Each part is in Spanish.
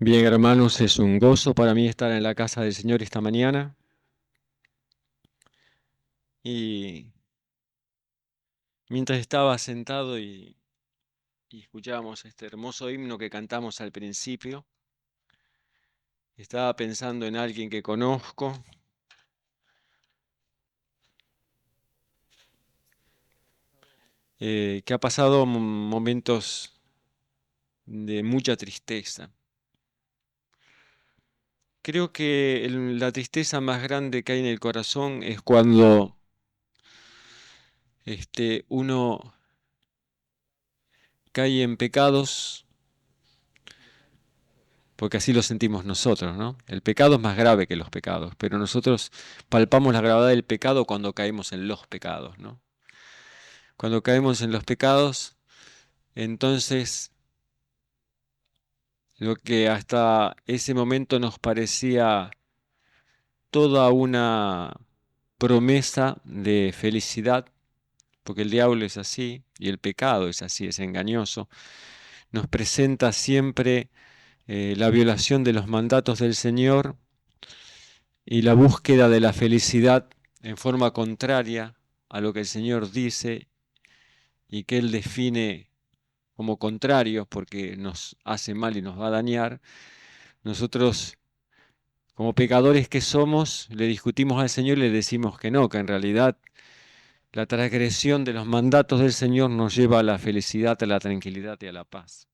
Bien, hermanos, es un gozo para mí estar en la casa del Señor esta mañana y mientras estaba sentado y escuchábamos este hermoso himno que cantamos al principio, estaba pensando en alguien que conozco, que ha pasado momentos de mucha tristeza. Creo que la tristeza más grande que hay en el corazón es cuando uno cae en pecados. Porque así lo sentimos nosotros, ¿no? El pecado es más grave que los pecados, pero nosotros palpamos la gravedad del pecado cuando caemos en los pecados, ¿no? Cuando caemos en los pecados, entonces lo que hasta ese momento nos parecía toda una promesa de felicidad, porque el diablo es así y el pecado es así, es engañoso, nos presenta siempre la violación de los mandatos del Señor y la búsqueda de la felicidad en forma contraria a lo que el Señor dice y que Él define como contrarios porque nos hace mal y nos va a dañar, nosotros como pecadores que somos le discutimos al Señor y le decimos que no, que en realidad la transgresión de los mandatos del Señor nos lleva a la felicidad, a la tranquilidad y a la paz.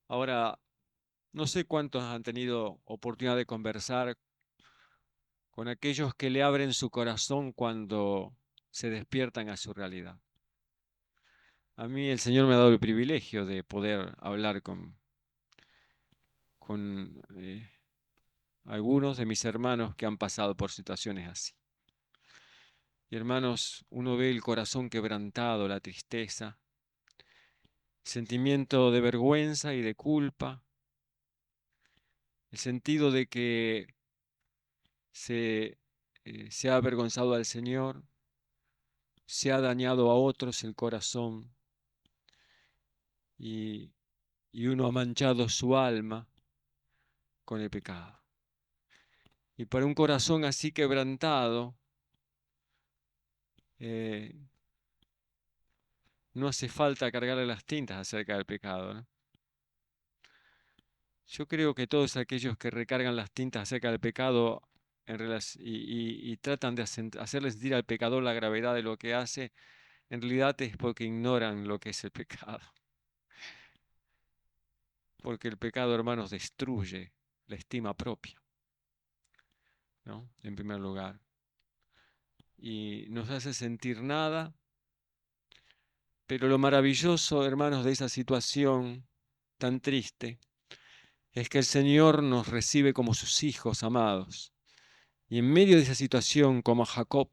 Ahora, no sé cuántos han tenido oportunidad de conversar con aquellos que le abren su corazón cuando se despiertan a su realidad. A mí el Señor me ha dado el privilegio de poder hablar con algunos de mis hermanos que han pasado por situaciones así. Y hermanos, uno ve el corazón quebrantado, la tristeza, sentimiento de vergüenza y de culpa, el sentido de que se, se ha avergonzado al Señor, se ha dañado a otros el corazón y, y uno ha manchado su alma con el pecado. Y para un corazón así quebrantado, eh, no hace falta cargarle las tintas acerca del pecado, ¿no? Yo creo que todos aquellos que recargan las tintas acerca del pecado y tratan de hacerle sentir al pecador la gravedad de lo que hace, en realidad es porque ignoran lo que es el pecado. Porque el pecado, hermanos, destruye la estima propia, ¿no? En primer lugar. Y nos hace sentir nada. Pero lo maravilloso, hermanos, de esa situación tan triste es que el Señor nos recibe como sus hijos amados. Y en medio de esa situación, como a Jacob,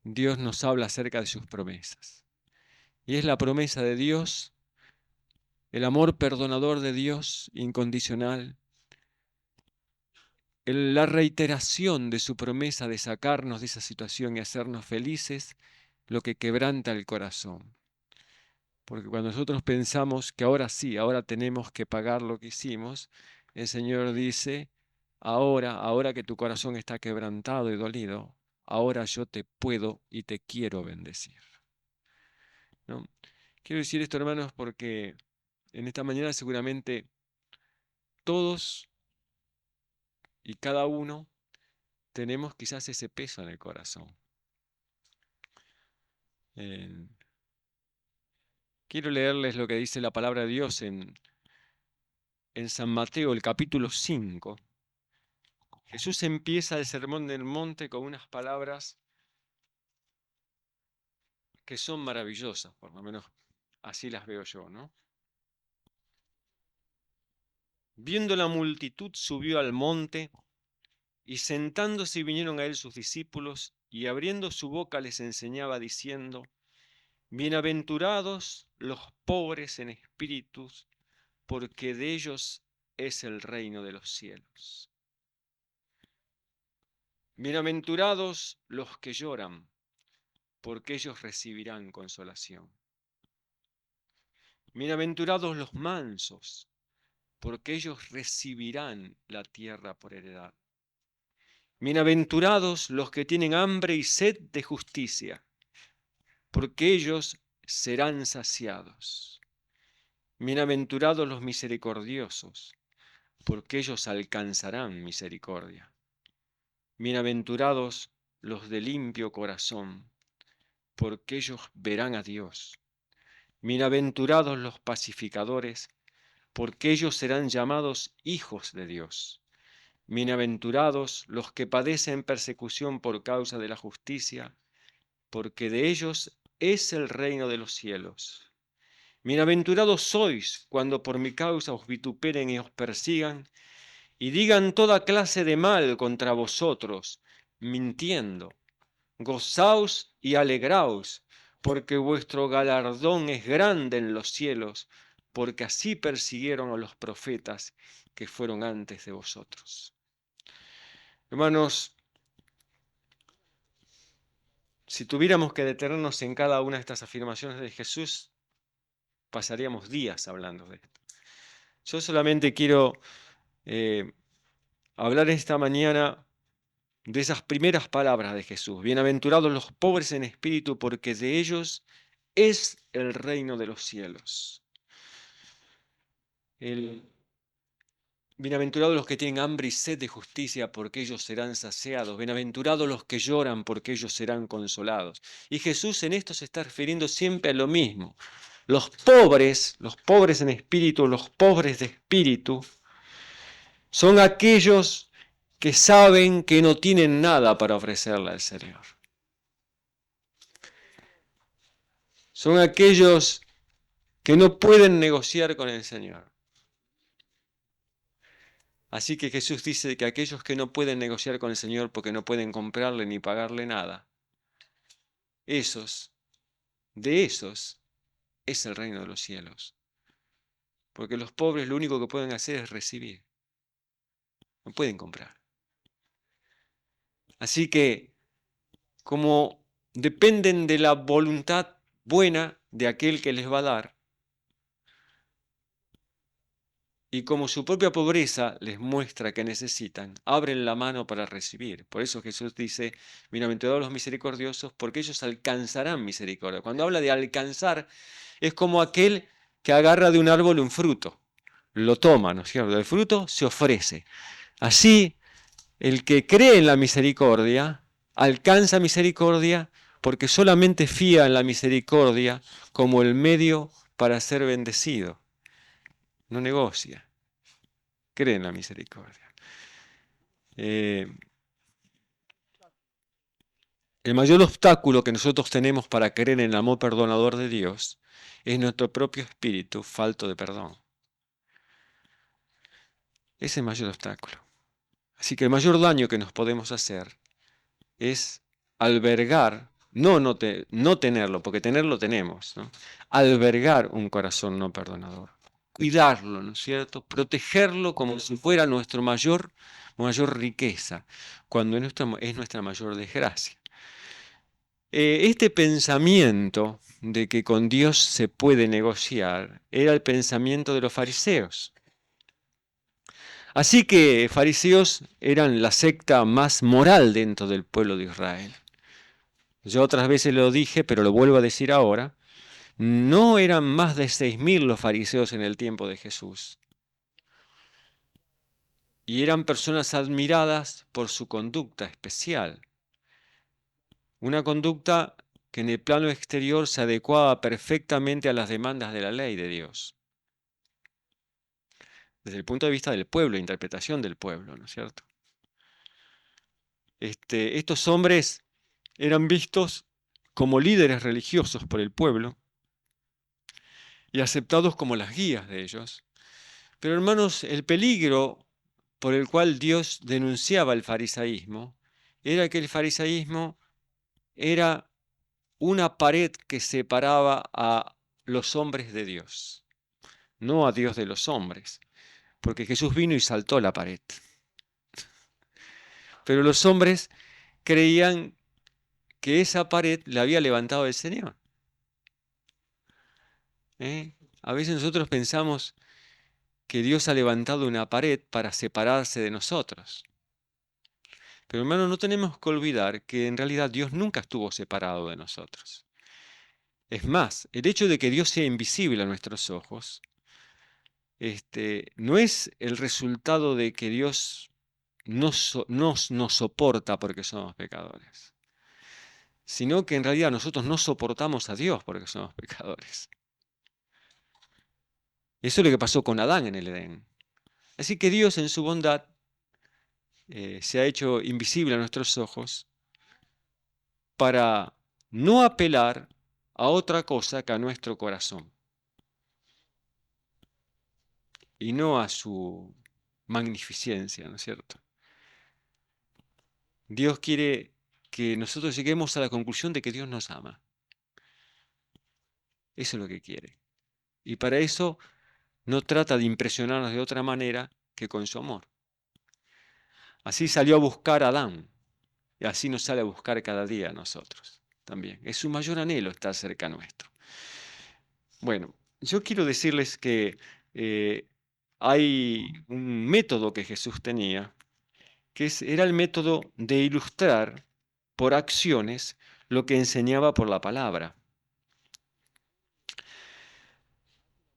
Dios nos habla acerca de sus promesas. Y es la promesa de Dios, el amor perdonador de Dios incondicional, la reiteración de su promesa de sacarnos de esa situación y hacernos felices, lo que quebranta el corazón. Porque cuando nosotros pensamos que ahora sí, ahora tenemos que pagar lo que hicimos, el Señor dice, ahora que tu corazón está quebrantado y dolido, ahora yo te puedo y te quiero bendecir, ¿no? Quiero decir esto, hermanos, porque en esta mañana seguramente todos y cada uno tenemos quizás ese peso en el corazón. Eh, Quiero leerles lo que dice la palabra de Dios en San Mateo, el capítulo 5. Jesús empieza el sermón del monte con unas palabras que son maravillosas, por lo menos así las veo yo, ¿no? Viendo la multitud subió al monte y sentándose vinieron a él sus discípulos y abriendo su boca les enseñaba diciendo, bienaventurados los pobres en espíritus, porque de ellos es el reino de los cielos. Bienaventurados los que lloran, porque ellos recibirán consolación. Bienaventurados los mansos, porque ellos recibirán la tierra por heredad. Bienaventurados los que tienen hambre y sed de justicia, porque ellos serán saciados. Bienaventurados los misericordiosos, porque ellos alcanzarán misericordia. Bienaventurados los de limpio corazón, porque ellos verán a Dios. Bienaventurados los pacificadores, porque ellos serán llamados hijos de Dios. Bienaventurados los que padecen persecución por causa de la justicia, porque de ellos es el reino de los cielos. Bienaventurados sois cuando por mi causa os vituperen y os persigan, y digan toda clase de mal contra vosotros, mintiendo. Gozaos y alegraos, porque vuestro galardón es grande en los cielos, porque así persiguieron a los profetas que fueron antes de vosotros. Hermanos, si tuviéramos que detenernos en cada una de estas afirmaciones de Jesús, pasaríamos días hablando de esto. Yo solamente quiero hablar esta mañana de esas primeras palabras de Jesús. Bienaventurados los pobres en espíritu, porque de ellos es el reino de los cielos. Bienaventurados los que tienen hambre y sed de justicia, porque ellos serán saciados. Bienaventurados los que lloran, porque ellos serán consolados. Y Jesús en esto se está refiriendo siempre a lo mismo. Los pobres en espíritu, los pobres de espíritu, son aquellos que saben que no tienen nada para ofrecerle al Señor. Son aquellos que no pueden negociar con el Señor. Así que Jesús dice que aquellos que no pueden negociar con el Señor porque no pueden comprarle ni pagarle nada, de esos es el reino de los cielos. Porque los pobres lo único que pueden hacer es recibir. No pueden comprar. Así que, como dependen de la voluntad buena de aquel que les va a dar, y como su propia pobreza les muestra que necesitan, abren la mano para recibir. Por eso Jesús dice, bienaventurados los misericordiosos, porque ellos alcanzarán misericordia. Cuando habla de alcanzar, es como aquel que agarra de un árbol un fruto. Lo toma, ¿no es cierto? El fruto se ofrece. Así, el que cree en la misericordia, alcanza misericordia, porque solamente fía en la misericordia como el medio para ser bendecido. No negocia, cree en la misericordia. El mayor obstáculo que nosotros tenemos para creer en el amor perdonador de Dios es nuestro propio espíritu falto de perdón. Ese es el mayor obstáculo. Así que el mayor daño que nos podemos hacer es albergar, no tenerlo, porque tenerlo tenemos, ¿no? Albergar un corazón no perdonador. Cuidarlo, ¿no es cierto? Protegerlo como si fuera nuestra mayor riqueza, cuando es nuestra mayor desgracia. Este pensamiento de que con Dios se puede negociar era el pensamiento de los fariseos. Así que fariseos eran la secta más moral dentro del pueblo de Israel. Yo otras veces lo dije, pero lo vuelvo a decir ahora. No eran más de 6.000 los fariseos en el tiempo de Jesús. Y eran personas admiradas por su conducta especial. Una conducta que en el plano exterior se adecuaba perfectamente a las demandas de la ley de Dios. Desde el punto de vista del pueblo, interpretación del pueblo, ¿no es cierto? Estos hombres eran vistos como líderes religiosos por el pueblo y aceptados como las guías de ellos. Pero hermanos, el peligro por el cual Dios denunciaba el farisaísmo era que el farisaísmo era una pared que separaba a los hombres de Dios, no a Dios de los hombres, porque Jesús vino y saltó la pared. Pero los hombres creían que esa pared la había levantado el Señor. A veces nosotros pensamos que Dios ha levantado una pared para separarse de nosotros. Pero hermano, no tenemos que olvidar que en realidad Dios nunca estuvo separado de nosotros. Es más, el hecho de que Dios sea invisible a nuestros ojos, no es el resultado de que Dios nos soporta porque somos pecadores, sino que en realidad nosotros no soportamos a Dios porque somos pecadores. Eso es lo que pasó con Adán en el Edén. Así que Dios en su bondad se ha hecho invisible a nuestros ojos para no apelar a otra cosa que a nuestro corazón y no a su magnificencia, ¿no es cierto? Dios quiere que nosotros lleguemos a la conclusión de que Dios nos ama. Eso es lo que quiere. Y para eso no trata de impresionarnos de otra manera que con su amor. Así salió a buscar a Adán y así nos sale a buscar cada día a nosotros también. Es su mayor anhelo estar cerca nuestro. Bueno, yo quiero decirles que eh, hay un método que Jesús tenía, que era el método de ilustrar por acciones lo que enseñaba por la palabra.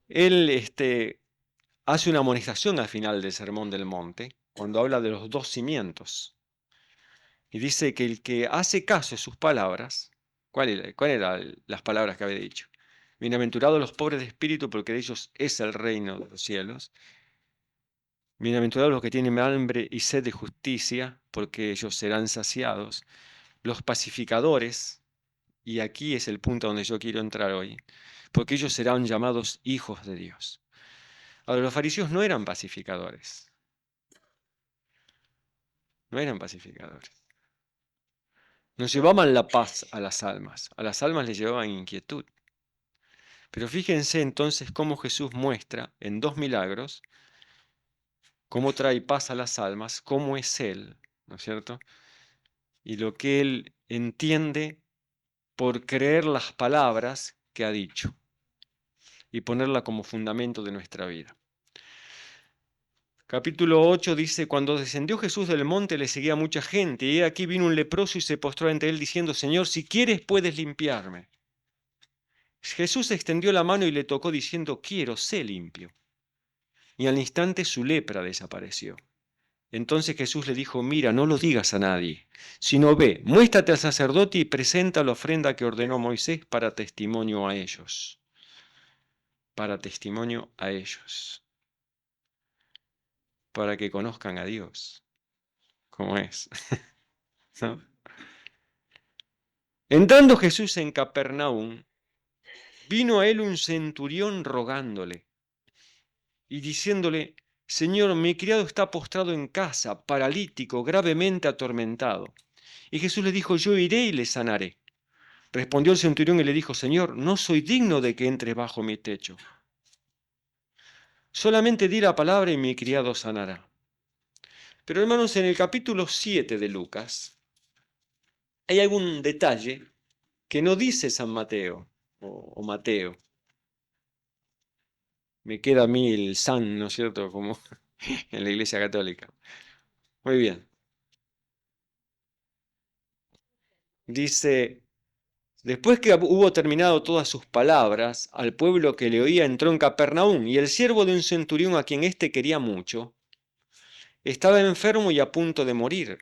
Él hace una amonestación al final del Sermón del Monte, cuando habla de los dos cimientos, y dice que el que hace caso a sus palabras, ¿cuál eran las palabras que había dicho? Bienaventurados los pobres de espíritu, porque de ellos es el reino de los cielos. Bienaventurados los que tienen hambre y sed de justicia, porque ellos serán saciados. Los pacificadores, y aquí es el punto donde yo quiero entrar hoy, porque ellos serán llamados hijos de Dios. Ahora, los fariseos no eran pacificadores, no eran pacificadores. No llevaban la paz a las almas les llevaban inquietud. Pero fíjense entonces cómo Jesús muestra en dos milagros cómo trae paz a las almas, cómo es Él, ¿no es cierto? Y lo que Él entiende por creer las palabras que ha dicho y ponerla como fundamento de nuestra vida. Capítulo 8 dice, cuando descendió Jesús del monte le seguía mucha gente, y aquí vino un leproso y se postró ante él diciendo, Señor, si quieres puedes limpiarme. Jesús extendió la mano y le tocó diciendo, quiero, sé limpio. Y al instante su lepra desapareció. Entonces Jesús le dijo, mira, no lo digas a nadie, sino ve, muéstrate al sacerdote y presenta la ofrenda que ordenó Moisés para testimonio a ellos. Para testimonio a ellos. Para que conozcan a Dios, como es. ¿No? Entrando Jesús en Capernaum, vino a él un centurión rogándole y diciéndole, Señor, mi criado está postrado en casa, paralítico, gravemente atormentado. Y Jesús le dijo, yo iré y le sanaré. Respondió el centurión y le dijo, Señor, no soy digno de que entre bajo mi techo. Solamente di la palabra y mi criado sanará. Pero hermanos, en el capítulo 7 de Lucas hay algún detalle que no dice San Mateo o Mateo. Me queda a mí el san, ¿no es cierto?, como en la Iglesia Católica. Muy bien. Dice, después que hubo terminado todas sus palabras, al pueblo que le oía entró en Capernaum, y el siervo de un centurión a quien éste quería mucho, estaba enfermo y a punto de morir.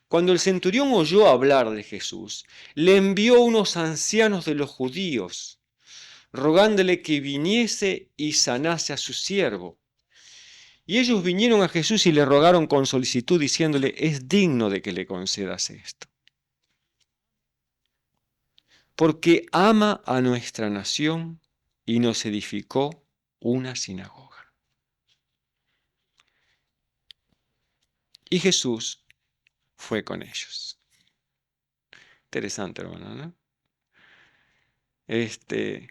Cuando el centurión oyó hablar de Jesús, le envió unos ancianos de los judíos, rogándole que viniese y sanase a su siervo. Y ellos vinieron a Jesús y le rogaron con solicitud, diciéndole, es digno de que le concedas esto, porque ama a nuestra nación y nos edificó una sinagoga. Y Jesús fue con ellos. Interesante, hermano, ¿no? Este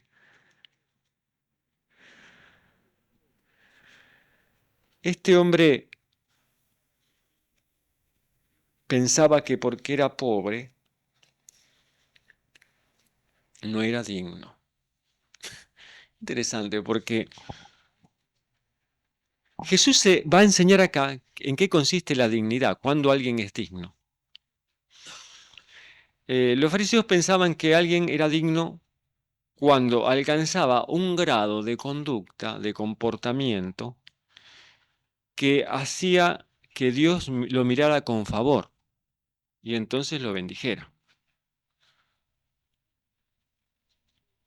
hombre pensaba que porque era pobre, no era digno. Interesante, porque Jesús se va a enseñar acá en qué consiste la dignidad, cuando alguien es digno. Los fariseos pensaban que alguien era digno cuando alcanzaba un grado de conducta, de comportamiento, que hacía que Dios lo mirara con favor y entonces lo bendijera.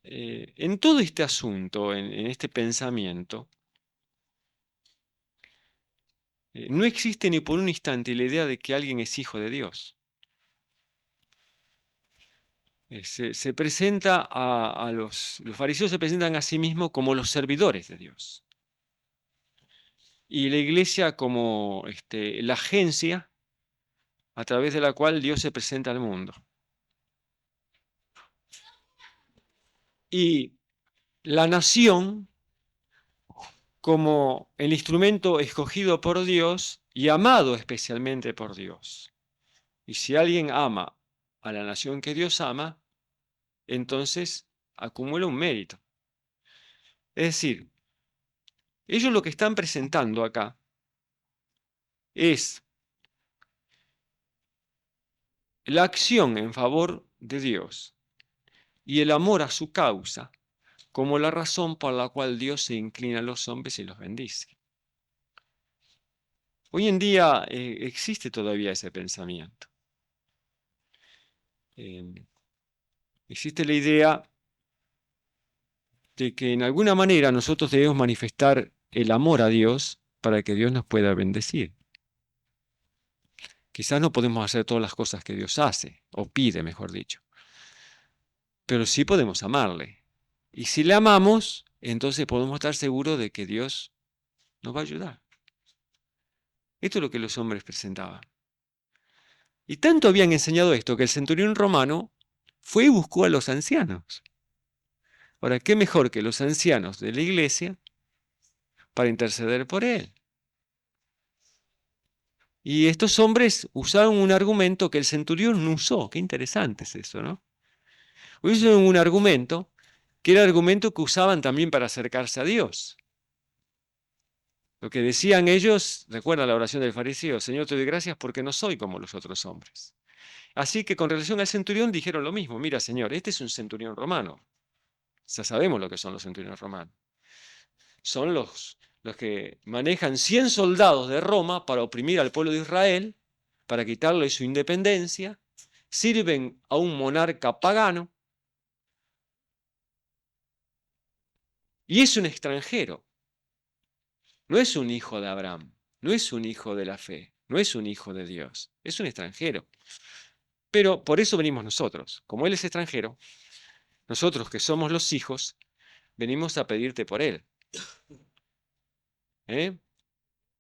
En todo este asunto, en este pensamiento, no existe ni por un instante la idea de que alguien es hijo de Dios. Se presenta a los fariseos se presentan a sí mismos como los servidores de Dios. Y la iglesia como la agencia a través de la cual Dios se presenta al mundo. Y la nación como el instrumento escogido por Dios y amado especialmente por Dios. Y si alguien ama a la nación que Dios ama, entonces acumula un mérito. Es decir, ellos lo que están presentando acá es la acción en favor de Dios y el amor a su causa como la razón por la cual Dios se inclina a los hombres y los bendice. Hoy en día existe todavía ese pensamiento. Existe la idea de que en alguna manera nosotros debemos manifestar el amor a Dios para que Dios nos pueda bendecir. Quizás no podemos hacer todas las cosas que Dios hace, o pide, mejor dicho, pero sí podemos amarle. Y si le amamos, entonces podemos estar seguros de que Dios nos va a ayudar. Esto es lo que los hombres presentaban. Y tanto habían enseñado esto que el centurión romano fue y buscó a los ancianos. Ahora, ¿qué mejor que los ancianos de la iglesia para interceder por él? Y estos hombres usaron un argumento que el centurión no usó. Qué interesante es eso, ¿no? Usaron un argumento que era el argumento que usaban también para acercarse a Dios. Lo que decían ellos, recuerda la oración del fariseo: Señor, te doy gracias porque no soy como los otros hombres. Así que con relación al centurión dijeron lo mismo: mira, Señor, este es un centurión romano. Ya sabemos lo que son los centuriones romanos. Son los que manejan 100 soldados de Roma para oprimir al pueblo de Israel, para quitarle su independencia, sirven a un monarca pagano y es un extranjero. No es un hijo de Abraham, no es un hijo de la fe, no es un hijo de Dios, es un extranjero. Pero por eso venimos nosotros. Como él es extranjero, nosotros que somos los hijos, venimos a pedirte por él.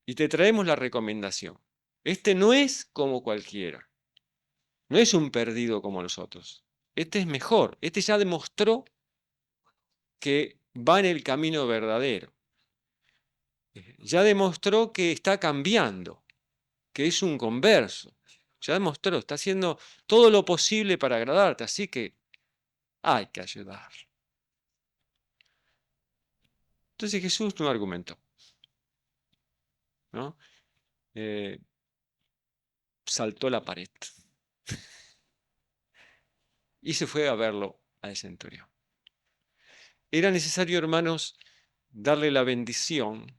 Y te traemos la recomendación. Este no es como cualquiera. No es un perdido como los otros. Este es mejor. Este ya demostró que va en el camino verdadero. Ya demostró que está cambiando, que es un converso. Ya demostró, está haciendo todo lo posible para agradarte, así que hay que ayudar. Entonces Jesús no argumentó, ¿no? Saltó la pared y se fue a verlo al centurión. Era necesario, hermanos, darle la bendición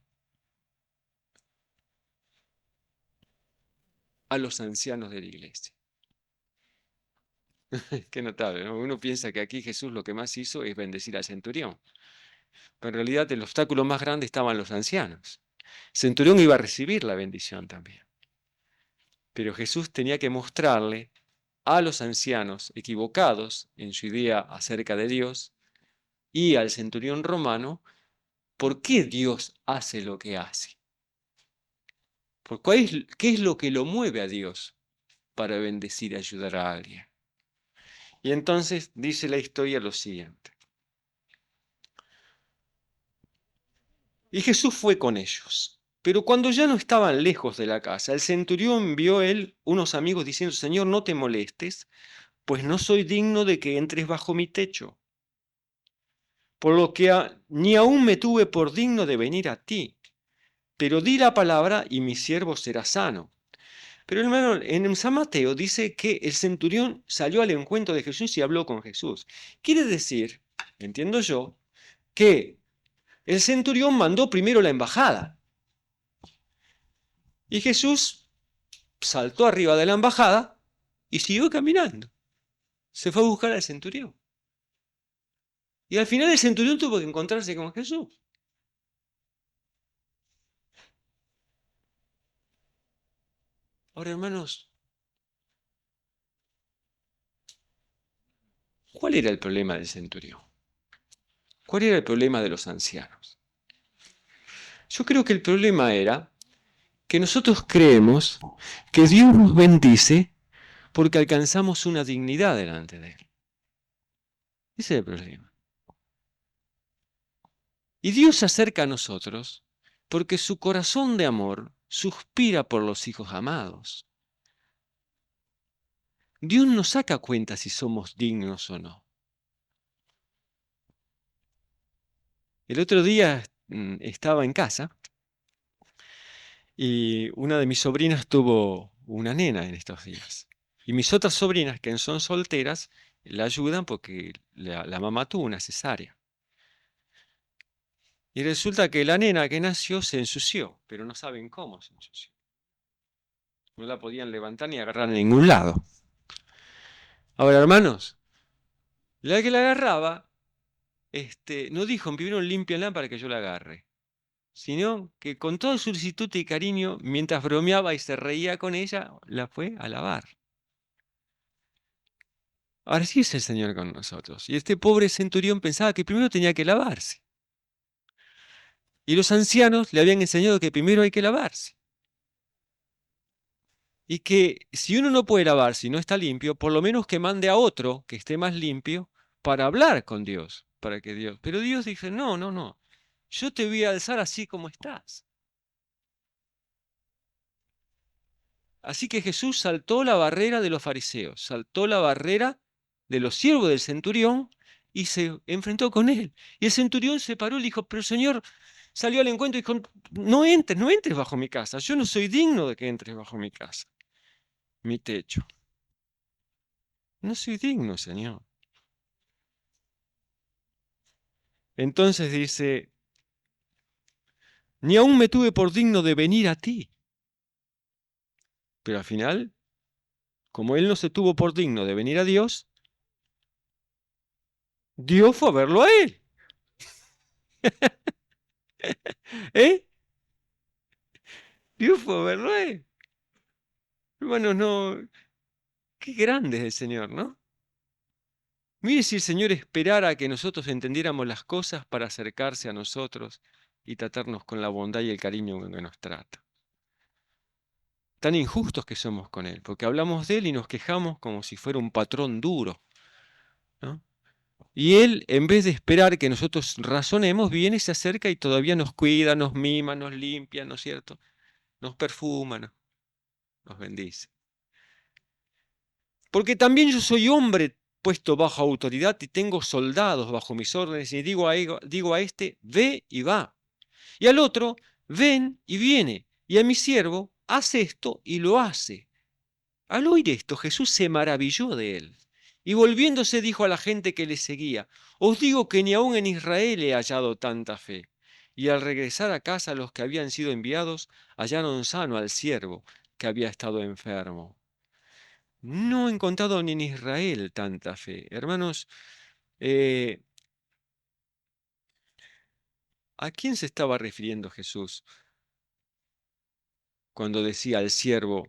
a los ancianos de la iglesia. Qué notable, ¿no? Uno piensa que aquí Jesús lo que más hizo es bendecir al centurión. Pero en realidad el obstáculo más grande estaban los ancianos. El centurión iba a recibir la bendición también. Pero Jesús tenía que mostrarle a los ancianos equivocados en su idea acerca de Dios y al centurión romano por qué Dios hace lo que hace. ¿Qué es lo que lo mueve a Dios para bendecir y ayudar a alguien? Y entonces dice la historia lo siguiente. Y Jesús fue con ellos. Pero cuando ya no estaban lejos de la casa, el centurión envió él unos amigos diciendo: Señor, no te molestes, pues no soy digno de que entres bajo mi techo. Por lo que ni aún me tuve por digno de venir a ti. pero di la palabra y mi siervo será sano. Pero hermano, en San Mateo dice que el centurión salió al encuentro de Jesús y habló con Jesús. Quiere decir, entiendo yo, que el centurión mandó primero la embajada. Y Jesús saltó arriba de la embajada y siguió caminando. Se fue a buscar al centurión. Y al final el centurión tuvo que encontrarse con Jesús. Ahora, hermanos, ¿cuál era el problema del centurión? ¿Cuál era el problema de los ancianos? Yo creo que el problema era que nosotros creemos que Dios nos bendice porque alcanzamos una dignidad delante de Él. Ese es el problema. Y Dios se acerca a nosotros porque su corazón de amor suspira por los hijos amados. Dios no saca cuenta si somos dignos o no. El otro día estaba en casa y una de mis sobrinas tuvo una nena en estos días. Y mis otras sobrinas, que son solteras, la ayudan porque la mamá tuvo una cesárea. Y resulta que la nena que nació se ensució, pero no saben cómo se ensució. No la podían levantar ni agarrar en ningún lado. Ahora, hermanos, la que la agarraba, no dijo, primero límpiala para que yo la agarre, sino que con toda solicitud y cariño, mientras bromeaba y se reía con ella, la fue a lavar. Ahora sí es el Señor con nosotros. Y este pobre centurión pensaba que primero tenía que lavarse. Y los ancianos le habían enseñado que primero hay que lavarse. Y que si uno no puede lavarse y no está limpio, por lo menos que mande a otro que esté más limpio para hablar con Dios, para que Dios. Pero Dios dice, no, no, no. Yo te voy a alzar así como estás. Así que Jesús saltó la barrera de los fariseos, saltó la barrera de los siervos del centurión y se enfrentó con él. Y el centurión se paró y le dijo, pero Señor, salió al encuentro y dijo, no entres, no entres bajo mi casa. Yo no soy digno de que entres bajo mi casa, mi techo. No soy digno, Señor. Entonces dice, ni aún me tuve por digno de venir a ti. Pero al final, como él no se tuvo por digno de venir a Dios, Dios fue a verlo a él. ¿Eh? Dios fue a verlo a él. Hermanos, no, qué grande es el Señor, ¿no? Mire si el Señor esperara a que nosotros entendiéramos las cosas para acercarse a nosotros y tratarnos con la bondad y el cariño con que nos trata. Tan injustos que somos con Él, porque hablamos de Él y nos quejamos como si fuera un patrón duro, ¿no? Y Él, en vez de esperar que nosotros razonemos, viene, se acerca y todavía nos cuida, nos mima, nos limpia, ¿no es cierto? Nos perfuma, nos bendice. Porque también yo soy hombre puesto bajo autoridad y tengo soldados bajo mis órdenes y digo a este, ve y va. Y al otro, ven y viene. Y a mi siervo, haz esto y lo hace. Al oír esto, Jesús se maravilló de él. Y volviéndose dijo a la gente que le seguía, os digo que ni aun en Israel he hallado tanta fe. Y al regresar a casa los que habían sido enviados hallaron sano al siervo que había estado enfermo. No he encontrado ni en Israel tanta fe. Hermanos, eh, ¿a quién se estaba refiriendo Jesús cuando decía al siervo?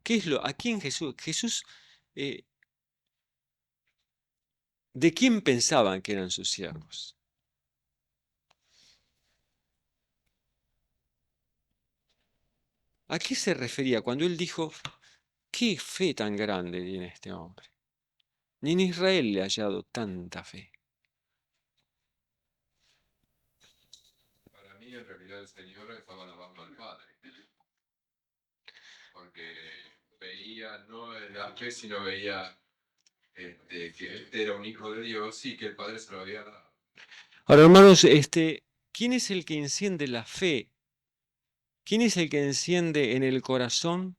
¿Qué es lo? ¿A quién Jesús? Jesús, eh, ¿de quién pensaban que eran sus siervos? ¿A qué se refería cuando él dijo, qué fe tan grande tiene este hombre? Ni en Israel le ha hallado tanta fe. Para mí, en realidad, el Señor estaba alabando al Padre, porque veía no la fe, sino veía que este era un hijo de Dios y que el Padre se lo había dado. Ahora, hermanos, ¿quién es el que enciende la fe ¿Quién es el que enciende en el corazón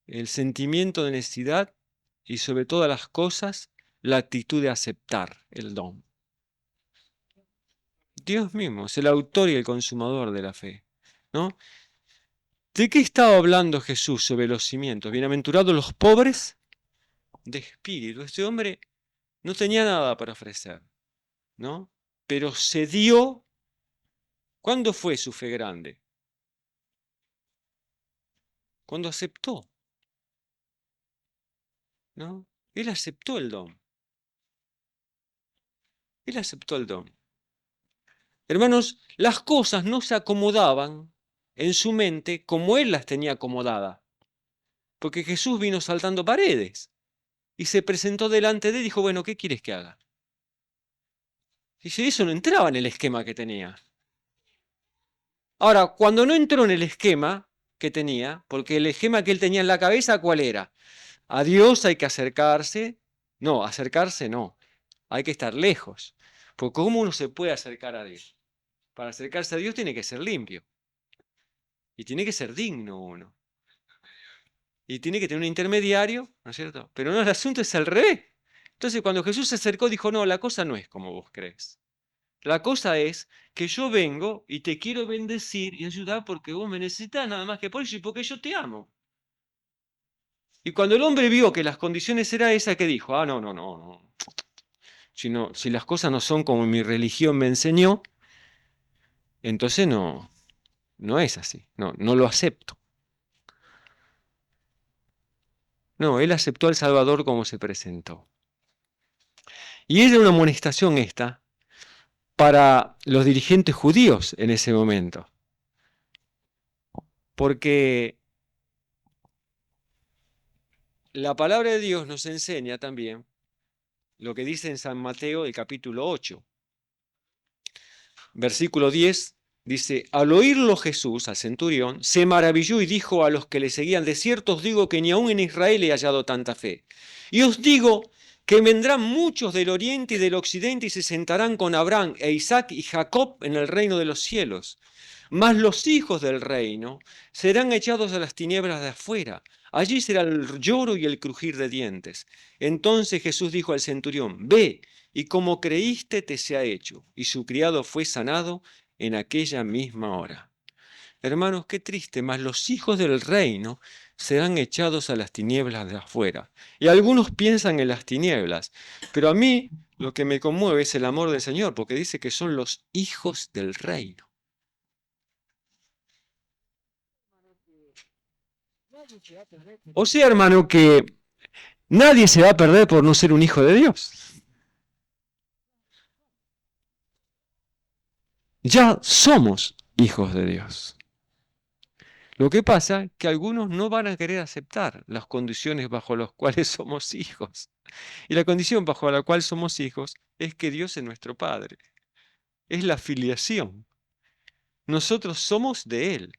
el sentimiento de necesidad y sobre todas las cosas la actitud de aceptar el don? Dios mismo es el autor y el consumador de la fe, ¿no? ¿De qué estaba hablando Jesús sobre los cimientos? Bienaventurados los pobres de espíritu. Este hombre no tenía nada para ofrecer, ¿no? Pero se dio. ¿Cuándo fue su fe grande? Cuando aceptó, ¿no? Él aceptó el don. Él aceptó el don. Hermanos, las cosas no se acomodaban en su mente como él las tenía acomodadas. Porque Jesús vino saltando paredes y se presentó delante de él y dijo, bueno, ¿qué quieres que haga? Y dice, eso no entraba en el esquema que tenía. Ahora, cuando no entró en el esquema que tenía, porque el esquema que él tenía en la cabeza, ¿cuál era? A Dios hay que acercarse. No, acercarse no. Hay que estar lejos. Porque ¿cómo uno se puede acercar a Dios? Para acercarse a Dios tiene que ser limpio. Y tiene que ser digno uno. Y tiene que tener un intermediario, ¿no es cierto? Pero no, el asunto es al revés. Entonces cuando Jesús se acercó dijo, no, la cosa no es como vos crees. La cosa es que yo vengo y te quiero bendecir y ayudar porque vos me necesitas nada más que por eso y porque yo te amo. Y cuando el hombre vio que las condiciones eran esas, que dijo, ah, no, no, no, no. Si las cosas no son como mi religión me enseñó, entonces no, no es así. No, no lo acepto. No, él aceptó al Salvador como se presentó. Y era una amonestación esta para los dirigentes judíos en ese momento. Porque la palabra de Dios nos enseña también lo que dice en San Mateo, el capítulo 8, versículo 10, dice, al oírlo Jesús, al centurión, se maravilló y dijo a los que le seguían, de cierto os digo que ni aun en Israel he hallado tanta fe. Y os digo que vendrán muchos del oriente y del occidente y se sentarán con Abraham e Isaac y Jacob en el reino de los cielos. Mas los hijos del reino serán echados a las tinieblas de afuera. Allí será el lloro y el crujir de dientes. Entonces Jesús dijo al centurión, ve, y como creíste te sea hecho. Y su criado fue sanado en aquella misma hora. Hermanos, qué triste, mas los hijos del reino serán echados a las tinieblas de afuera. Y algunos piensan en las tinieblas, pero a mí lo que me conmueve es el amor del Señor, porque dice que son los hijos del reino. O sea, hermano, que nadie se va a perder por no ser un hijo de Dios. Ya somos hijos de Dios. Lo que pasa es que algunos no van a querer aceptar las condiciones bajo las cuales somos hijos. Y la condición bajo la cual somos hijos es que Dios es nuestro Padre. Es la filiación. Nosotros somos de Él.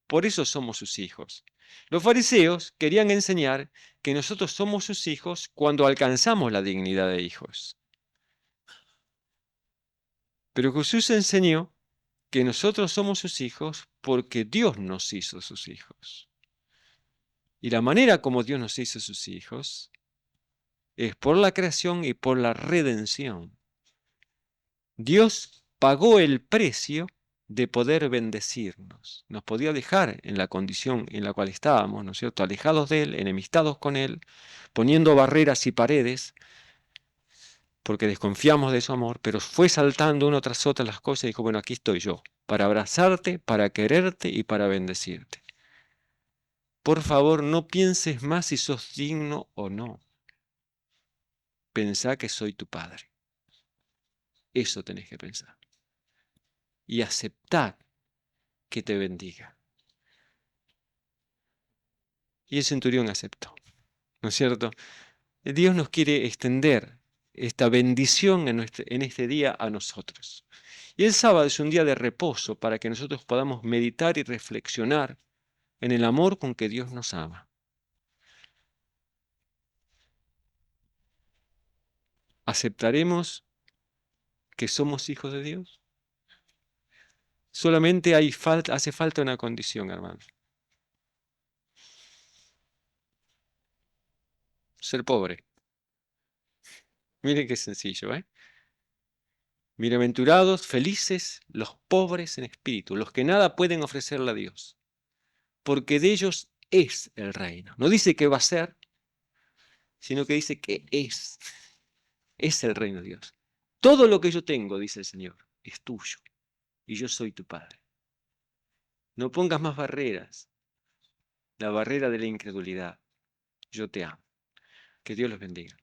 Por eso somos sus hijos. Los fariseos querían enseñar que nosotros somos sus hijos cuando alcanzamos la dignidad de hijos. Pero Jesús enseñó que nosotros somos sus hijos porque Dios nos hizo sus hijos. Y la manera como Dios nos hizo sus hijos es por la creación y por la redención. Dios pagó el precio de poder bendecirnos. Nos podía dejar en la condición en la cual estábamos, ¿no es cierto?, alejados de Él, enemistados con Él, poniendo barreras y paredes, porque desconfiamos de su amor, pero fue saltando uno tras otra las cosas y dijo, bueno, aquí estoy yo, para abrazarte, para quererte y para bendecirte. Por favor, no pienses más si sos digno o no. Pensá que soy tu Padre. Eso tenés que pensar. Y aceptar que te bendiga. Y el centurión aceptó, ¿no es cierto? Dios nos quiere extender esta bendición en este día a nosotros. Y el sábado es un día de reposo para que nosotros podamos meditar y reflexionar en el amor con que Dios nos ama. ¿Aceptaremos que somos hijos de Dios? Solamente hace falta una condición, hermano. Ser pobre. Miren qué sencillo, ¿eh? Bienaventurados, felices los pobres en espíritu, los que nada pueden ofrecerle a Dios, porque de ellos es el reino. No dice que va a ser, sino que dice que es el reino de Dios. Todo lo que yo tengo, dice el Señor, es tuyo, y yo soy tu Padre. No pongas más barreras, la barrera de la incredulidad. Yo te amo. Que Dios los bendiga.